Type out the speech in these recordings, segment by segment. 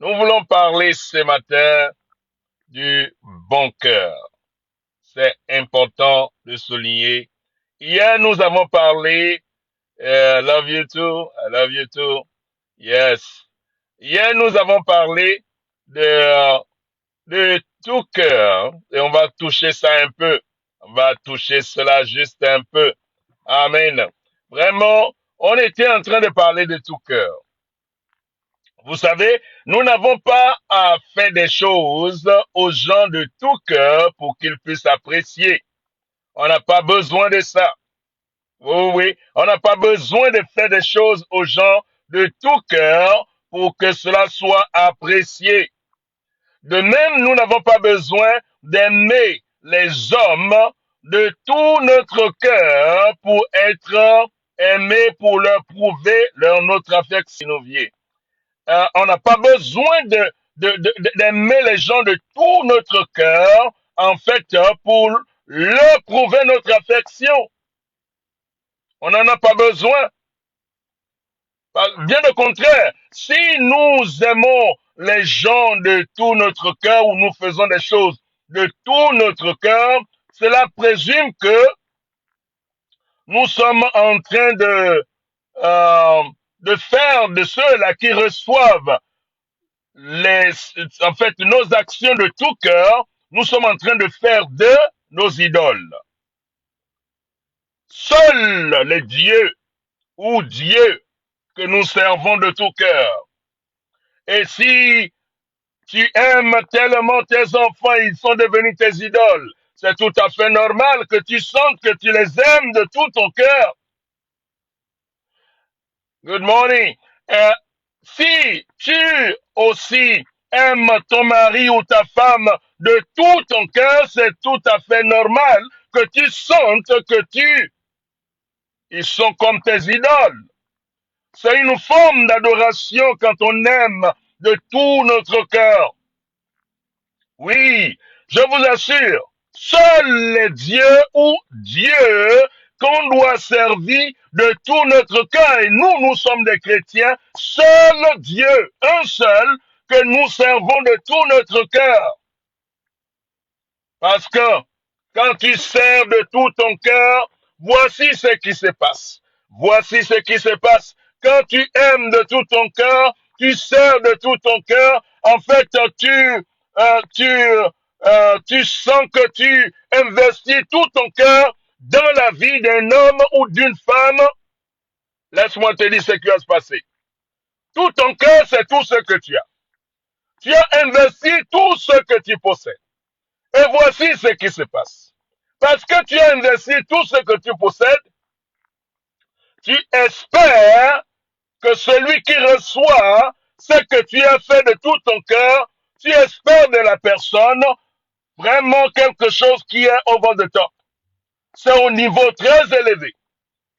Nous voulons parler ce matin du bon cœur. C'est important de souligner. Hier, nous avons parlé, I love you too, I love you too. Yes. Hier, nous avons parlé de tout cœur et on va toucher ça un peu. On va toucher cela juste un peu. Amen. Vraiment, on était en train de parler de tout cœur. Vous savez, nous n'avons pas à faire des choses aux gens de tout cœur pour qu'ils puissent apprécier. On n'a pas besoin de ça. Oui, oui, on n'a pas besoin de faire des choses aux gens de tout cœur pour que cela soit apprécié. De même, nous n'avons pas besoin d'aimer les hommes de tout notre cœur pour être aimés, pour leur prouver notre affection. On n'a pas besoin d'aimer les gens de tout notre cœur, en fait, pour leur prouver notre affection. On n'en a pas besoin. Bien au contraire, si nous aimons les gens de tout notre cœur ou nous faisons des choses de tout notre cœur, cela présume que nous sommes en train euh, de faire de ceux-là qui reçoivent en fait, nos actions de tout cœur, nous sommes en train de faire de nos idoles. Seul les dieux ou Dieu que nous servons de tout cœur. Et si tu aimes tellement tes enfants, ils sont devenus tes idoles, c'est tout à fait normal que tu sentes que tu les aimes de tout ton cœur. Good morning. Si tu aussi aimes ton mari ou ta femme de tout ton cœur, c'est tout à fait normal que tu sentes que ils sont comme tes idoles. C'est une forme d'adoration quand on aime de tout notre cœur. Oui, je vous assure, seuls les dieux ou Dieu qu'on doit servir de tout notre cœur. Et nous sommes des chrétiens, seul Dieu, un seul, que nous servons de tout notre cœur. Parce que quand tu sers de tout ton cœur, voici ce qui se passe. Voici ce qui se passe. Quand tu aimes de tout ton cœur, tu sers de tout ton cœur. En fait, tu sens que tu investis tout ton cœur dans la vie d'un homme ou d'une femme. Laisse-moi te dire ce qui va se passer. Tout ton cœur, c'est tout ce que tu as. Tu as investi tout ce que tu possèdes. Et voici ce qui se passe. Parce que tu as investi tout ce que tu possèdes, tu espères que celui qui reçoit ce que tu as fait de tout ton cœur, tu espères de la personne vraiment quelque chose qui est au bord de top. C'est au niveau très élevé.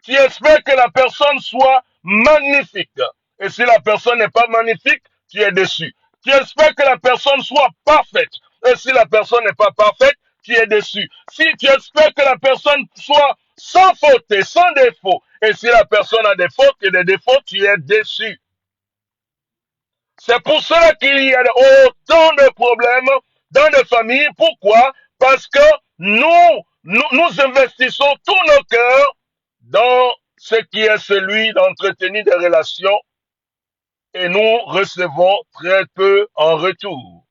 Tu espères que la personne soit magnifique. Et si la personne n'est pas magnifique, tu es déçu. Tu espères que la personne soit parfaite. Et si la personne n'est pas parfaite, tu es déçu. Si tu espères que la personne soit sans faute et sans défaut, et si la personne a des fautes et des défauts, tu es déçu. C'est pour cela qu'il y a autant de problèmes dans les familles. Pourquoi? Parce que nous investissons tous nos cœurs dans ce qui est celui d'entretenir des relations et nous recevons très peu en retour.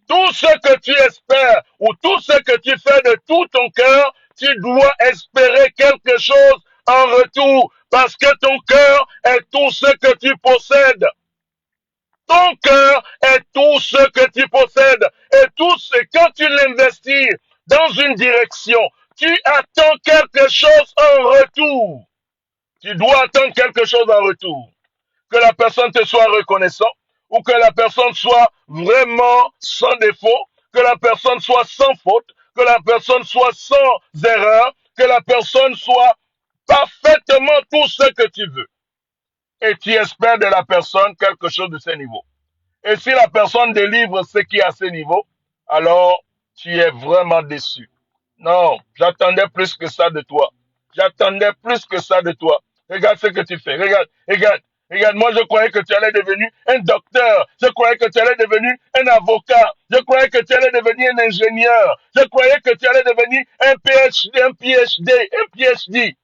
Tout ce que tu espères ou tout ce que tu fais de tout ton cœur, tu dois espérer quelque chose en retour parce que ton cœur est tout ce que tu possèdes. Ton cœur est tout ce que tu possèdes et tout ce que tu l'investis dans une direction, tu attends quelque chose en retour. Tu dois attendre quelque chose en retour. Que la personne te soit reconnaissant ou que la personne soit vraiment sans défaut, que la personne soit sans faute, que la personne soit sans erreur, que la personne soit parfaitement tout ce que tu veux. Et tu espères de la personne quelque chose de ce niveau. Et si la personne délivre ce qui est à ce niveau, alors tu es vraiment déçu. Non, j'attendais plus que ça de toi. J'attendais plus que ça de toi. Regarde ce que tu fais. Regarde, regarde, Regarde, moi, je croyais que tu allais devenir un docteur. Je croyais que tu allais devenir un avocat. Je croyais que tu allais devenir un ingénieur. Je croyais que tu allais devenir un PhD, un PhD, un PhD.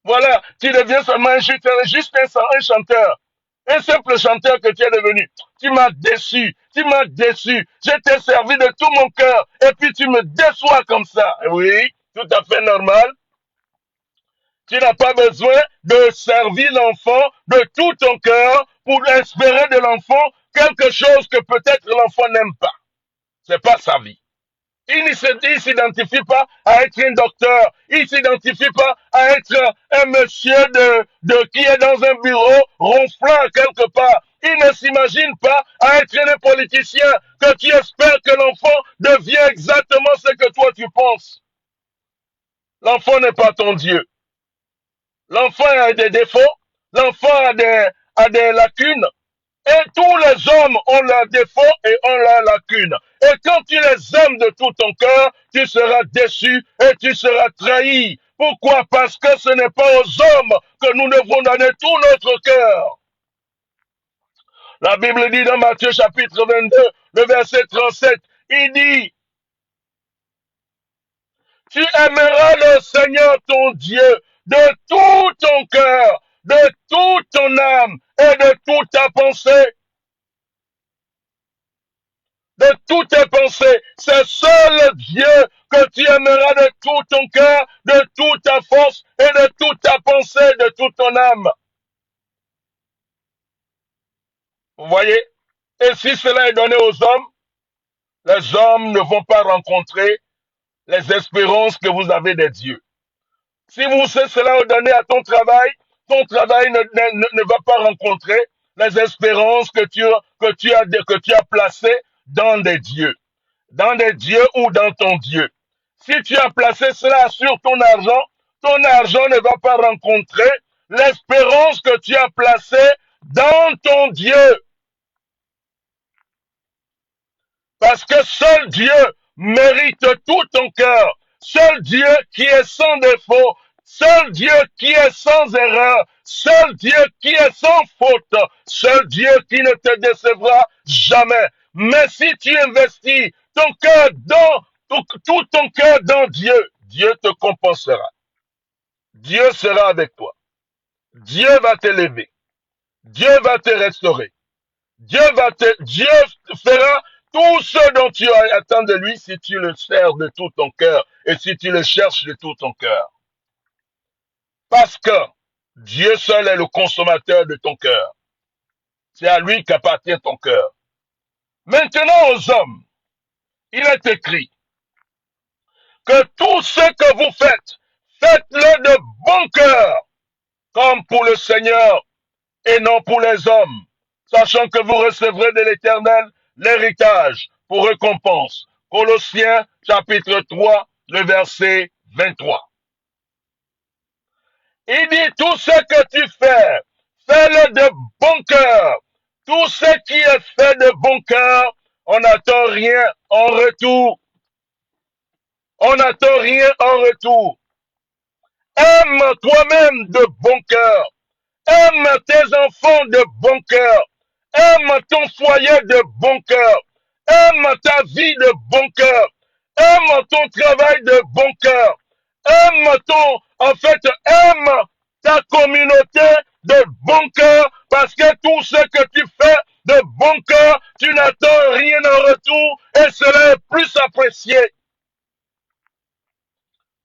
Voilà, tu deviens seulement juste un chanteur. Un simple chanteur que tu es devenu. Tu m'as déçu. Tu m'as déçu. Je t'ai servi de tout mon cœur. Et puis tu me déçois comme ça. Oui, tout à fait normal. Tu n'as pas besoin de servir l'enfant de tout ton cœur pour espérer de l'enfant quelque chose que peut-être l'enfant n'aime pas. C'est pas sa vie. Il ne s'identifie pas à être un docteur. Il ne s'identifie pas à être un monsieur qui est dans un bureau ronflant quelque part. Il ne s'imagine pas à être un politicien que tu espères que l'enfant devienne exactement ce que toi tu penses. L'enfant n'est pas ton Dieu. L'enfant a des défauts. L'enfant a des lacunes. Et tous les hommes ont leurs défauts et ont leurs lacunes. Et quand tu les aimes de tout ton cœur, tu seras déçu et tu seras trahi. Pourquoi? Parce que ce n'est pas aux hommes que nous devons donner tout notre cœur. La Bible dit dans Matthieu chapitre 22, le verset 37, il dit, tu aimeras le Seigneur ton Dieu de tout ton cœur, de toute ton âme et de toute ta pensée. De toutes tes pensées. C'est seul Dieu que tu aimeras de tout ton cœur, de toute ta force et de toute ta pensée, de toute ton âme. Vous voyez? Et si cela est donné aux hommes, les hommes ne vont pas rencontrer les espérances que vous avez des dieux. Si vous savez cela est donné à ton travail ne va pas rencontrer les espérances que tu as placées dans des dieux. Dans des dieux ou dans ton Dieu. Si tu as placé cela sur ton argent ne va pas rencontrer l'espérance que tu as placée dans ton Dieu. Parce que seul Dieu mérite tout ton cœur. Seul Dieu qui est sans défaut. Seul Dieu qui est sans erreur. Seul Dieu qui est sans faute. Seul Dieu qui ne te décevra jamais. Mais si tu investis ton cœur tout ton cœur dans Dieu, Dieu te compensera. Dieu sera avec toi. Dieu va t'élever. Dieu va te restaurer. Dieu fera tout ce dont tu attends de lui si tu le sers de tout ton cœur et si tu le cherches de tout ton cœur. Parce que Dieu seul est le consommateur de ton cœur. C'est à lui qu'appartient ton cœur. Maintenant aux hommes, il est écrit que tout ce que vous faites, faites-le de bon cœur, comme pour le Seigneur et non pour les hommes, sachant que vous recevrez de l'Éternel l'héritage pour récompense. Colossiens chapitre 3, le verset 23. Il dit, tout ce que tu fais, fais-le de bon cœur. Tout ce qui est fait de bon cœur, on n'attend rien en retour. On n'attend rien en retour. Aime toi-même de bon cœur. Aime tes enfants de bon cœur. Aime ton foyer de bon cœur. Aime ta vie de bon cœur. Aime ton travail de bon cœur. Aime ta communauté de bon cœur, parce que tout ce que tu fais de bon cœur, tu n'attends rien en retour et cela est plus apprécié.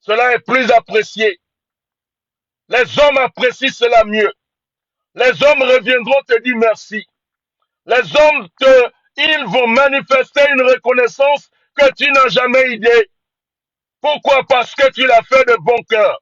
Cela est plus apprécié. Les hommes apprécient cela mieux. Les hommes reviendront te dire merci. Les hommes ils vont manifester une reconnaissance que tu n'as jamais idée. Pourquoi? Parce que tu l'as fait de bon cœur.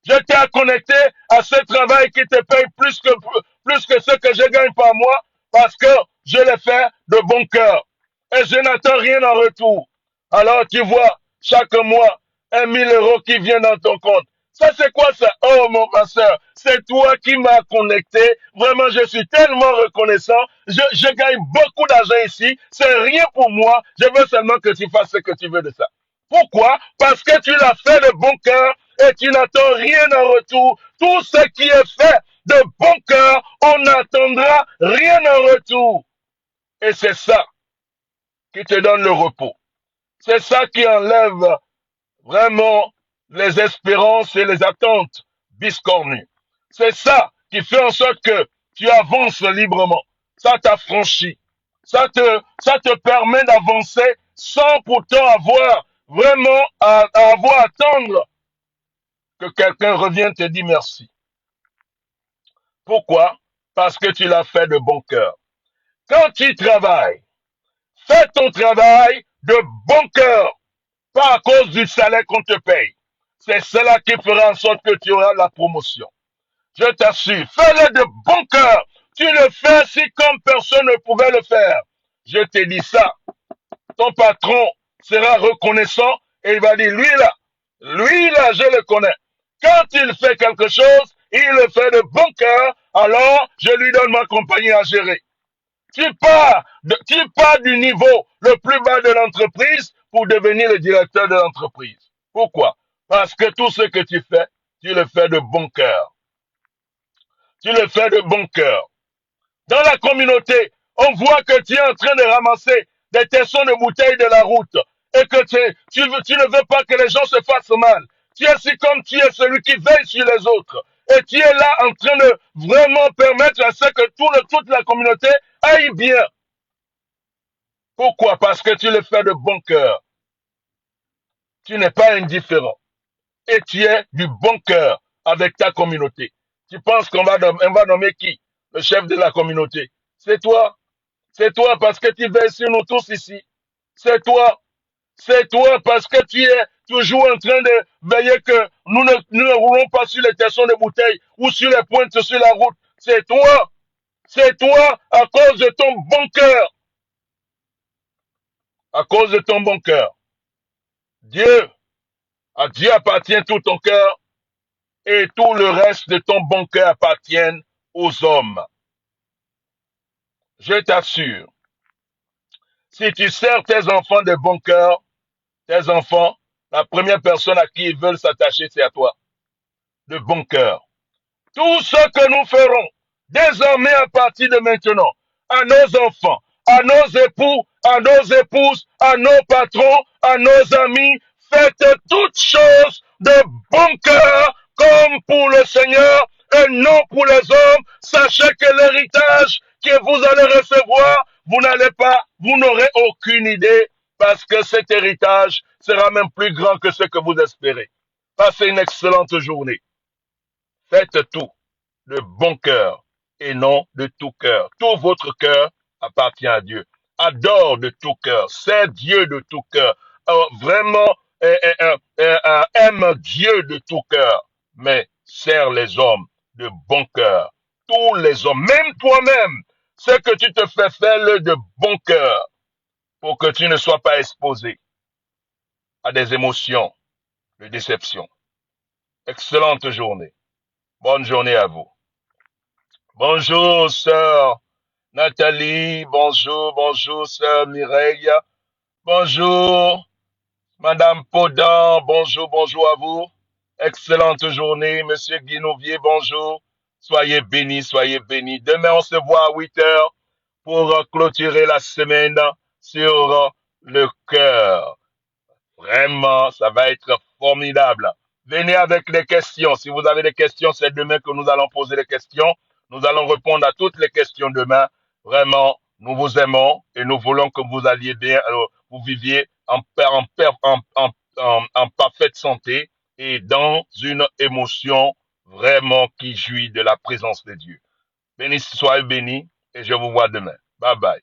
Je t'ai connecté à ce travail qui te paye plus que ce que je gagne par mois, parce que je l'ai fait de bon cœur. Et je n'attends rien en retour. Alors tu vois, chaque mois, 1 000 € qui vient dans ton compte. Ça, c'est quoi ça? Oh, mon pasteur, c'est toi qui m'as connecté. Vraiment, je suis tellement reconnaissant. Je gagne beaucoup d'argent ici. C'est rien pour moi. Je veux seulement que tu fasses ce que tu veux de ça. Pourquoi? Parce que tu l'as fait de bon cœur et tu n'attends rien en retour. Tout ce qui est fait de bon cœur, on n'attendra rien en retour. Et c'est ça qui te donne le repos. C'est ça qui enlève vraiment les espérances et les attentes biscornues. C'est ça qui fait en sorte que tu avances librement. Ça t'affranchit. Ça te permet d'avancer sans pourtant avoir vraiment à avoir à attendre que quelqu'un revienne te dire merci. Pourquoi? Parce que tu l'as fait de bon cœur. Quand tu travailles, fais ton travail de bon cœur, pas à cause du salaire qu'on te paye. C'est cela qui fera en sorte que tu auras la promotion. Je t'assure, fais-le de bon cœur. Tu le fais si comme personne ne pouvait le faire. Je te dis ça. Ton patron sera reconnaissant et il va dire, lui là, je le connais. Quand il fait quelque chose, il le fait de bon cœur, alors je lui donne ma compagnie à gérer. Tu pars du niveau le plus bas de l'entreprise pour devenir le directeur de l'entreprise. Pourquoi? Parce que tout ce que tu fais, tu le fais de bon cœur. Tu le fais de bon cœur. Dans la communauté, on voit que tu es en train de ramasser des tessons de bouteilles de la route et que tu ne veux pas que les gens se fassent mal. Tu es si comme tu es celui qui veille sur les autres. Et tu es là en train de vraiment permettre à ce que toute la communauté aille bien. Pourquoi? Parce que tu le fais de bon cœur. Tu n'es pas indifférent. Et tu es du bon cœur avec ta communauté. Tu penses qu'on va nommer qui? Le chef de la communauté. C'est toi. C'est toi parce que tu veilles sur nous tous ici. C'est toi. C'est toi parce que tu es toujours en train de veiller que nous ne roulons pas sur les tessons de bouteilles ou sur les pointes sur la route. C'est toi. C'est toi à cause de ton bon cœur. À cause de ton bon cœur. À Dieu appartient tout ton cœur et tout le reste de ton bon cœur appartient aux hommes. Je t'assure, si tu sers tes enfants de bon cœur, tes enfants, la première personne à qui ils veulent s'attacher, c'est à toi, de bon cœur. Tout ce que nous ferons, désormais à partir de maintenant, à nos enfants, à nos époux, à nos épouses, à nos patrons, à nos amis, faites toutes choses de bon cœur, comme pour le Seigneur et non pour les hommes. Sachez que l'héritage que vous allez recevoir, vous n'aurez aucune idée, parce que cet héritage sera même plus grand que ce que vous espérez. Passez une excellente journée. Faites tout de bon cœur et non de tout cœur. Tout votre cœur appartient à Dieu. Adore de tout cœur. C'est Dieu de tout cœur. Vraiment, aime Dieu de tout cœur. Mais sers les hommes de bon cœur. Tous les hommes, même toi-même, ce que tu te fais faire de bon cœur pour que tu ne sois pas exposé à des émotions de déception. Excellente journée. Bonne journée à vous. Bonjour, sœur Nathalie. Bonjour, sœur Mireille. Bonjour, madame Podan. Bonjour à vous. Excellente journée, monsieur Guinouvier. Bonjour. Soyez bénis, soyez bénis. Demain, on se voit à 8 heures pour clôturer la semaine sur le cœur. Vraiment, ça va être formidable. Venez avec les questions. Si vous avez des questions, c'est demain que nous allons poser les questions. Nous allons répondre à toutes les questions demain. Vraiment, nous vous aimons et nous voulons que vous alliez bien, vous viviez en parfaite santé et dans une émotion vraiment qui jouit de la présence de Dieu. Béni soyez bénis et je vous vois demain. Bye bye.